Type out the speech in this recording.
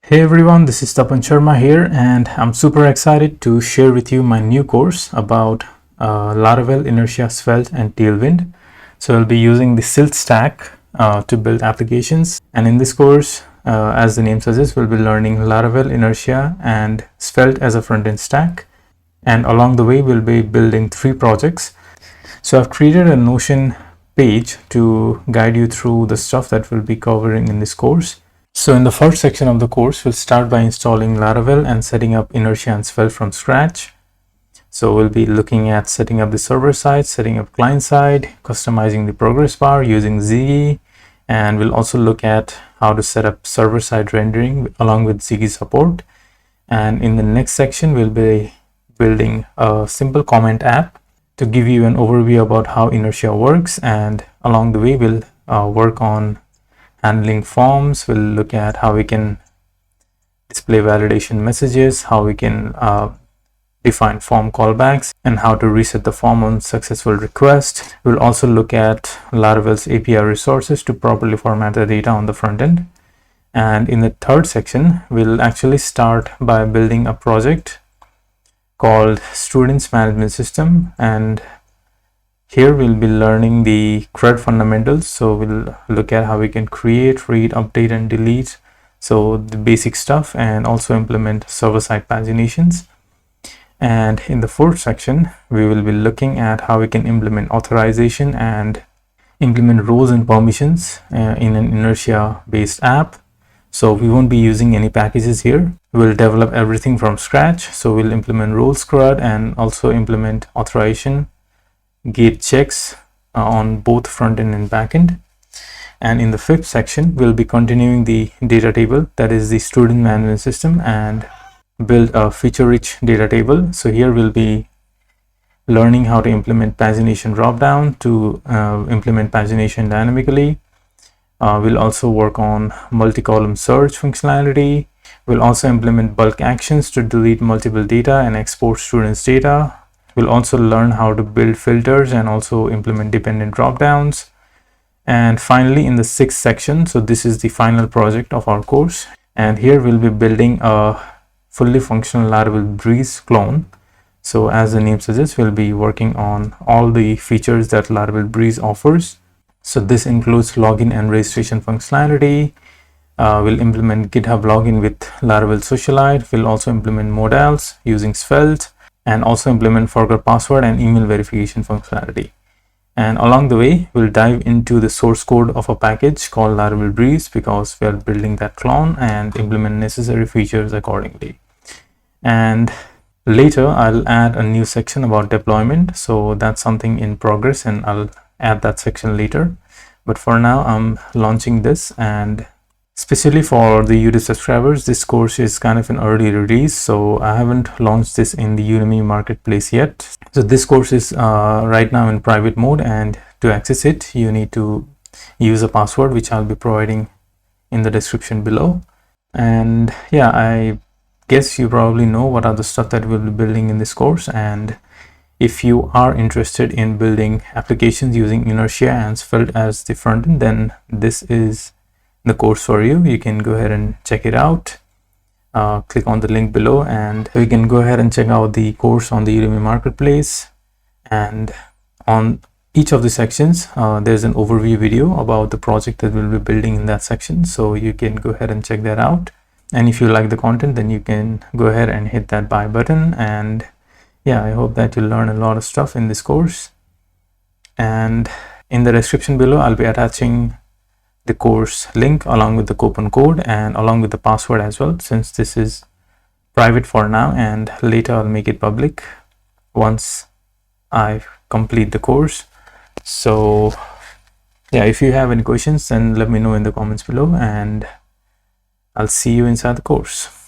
Hey everyone, this is Tapan Sharma here, and I'm super excited to share with you my new course about Laravel, Inertia, Svelte, and Tailwind. So I'll be using the SILT Stack to build applications. And in this course, as the name suggests, we'll be learning Laravel, Inertia, and Svelte as a front-end stack. And along the way, we'll be building 3 projects. So I've created a Notion page to guide you through the stuff that we'll be covering in this course. So in the first section of the course, we'll start by installing Laravel and setting up Inertia and Svelte from scratch. So we'll be looking at setting up the server side, setting up client side, customizing the progress bar using Ziggy, and we'll also look at how to set up server side rendering along with Ziggy support. And in the next section, we'll be building a simple comment app to give you an overview about how Inertia works, and along the way, we'll work on handling forms. We'll look at how we can display validation messages, how we can define form callbacks, and how to reset the form on successful request. We'll also look at Laravel's API resources to properly format the data on the front end. And in the third section, we'll actually start by building a project called Students Management System, and here we'll be learning the CRUD fundamentals. So we'll look at how we can create, read, update, and delete. So the basic stuff, and also implement server-side paginations. And in the fourth section, we will be looking at how we can implement authorization and implement roles and permissions in an Inertia-based app. So we won't be using any packages here. We'll develop everything from scratch. So we'll implement roles CRUD and also implement authorization gate checks on both front end and back end. And in the fifth section, we'll be continuing the data table, that is the student management system, and build a feature-rich data table. So here we'll be learning how to implement pagination dropdown to implement pagination dynamically. We'll also work on multi-column search functionality. We'll also implement bulk actions to delete multiple data and export students' data. We'll also learn how to build filters and also implement dependent dropdowns. And finally, in the sixth section, so this is the final project of our course, and here we'll be building a fully functional Laravel Breeze clone. So as the name suggests, we'll be working on all the features that Laravel Breeze offers. So this includes login and registration functionality. We'll implement GitHub login with Laravel Socialite. We'll also implement modals using Svelte, and also implement forgot password and email verification functionality. And along the way, we'll dive into the source code of a package called Laravel Breeze, because we are building that clone, and implement necessary features accordingly. And later, I'll add a new section about deployment. So that's something in progress, and I'll add that section later. But for now, I'm launching this, and especially for the YouTube subscribers, this course is kind of an early release, so I haven't launched this in the Udemy marketplace yet. So this course is right now in private mode, and to access it, you need to use a password, which I'll be providing in the description below. And yeah, I guess you probably know what are the stuff that we'll be building in this course. And if you are interested in building applications using Inertia and Svelte as the front end, then this is the course for you. You can go ahead and check it out. Click on the link below, and you can go ahead and check out the course on the Udemy marketplace. And on each of the sections, there's an overview video about the project that we'll be building in that section, so you can go ahead and check that out. And if you like the content, then you can go ahead and hit that buy button. And yeah, I hope that you'll learn a lot of stuff in this course. And in the description below, I'll be attaching the course link along with the coupon code and along with the password as well, since this is private for now, and later I'll make it public once I complete the course. So yeah, if you have any questions, then let me know in the comments below, and I'll see you inside the course.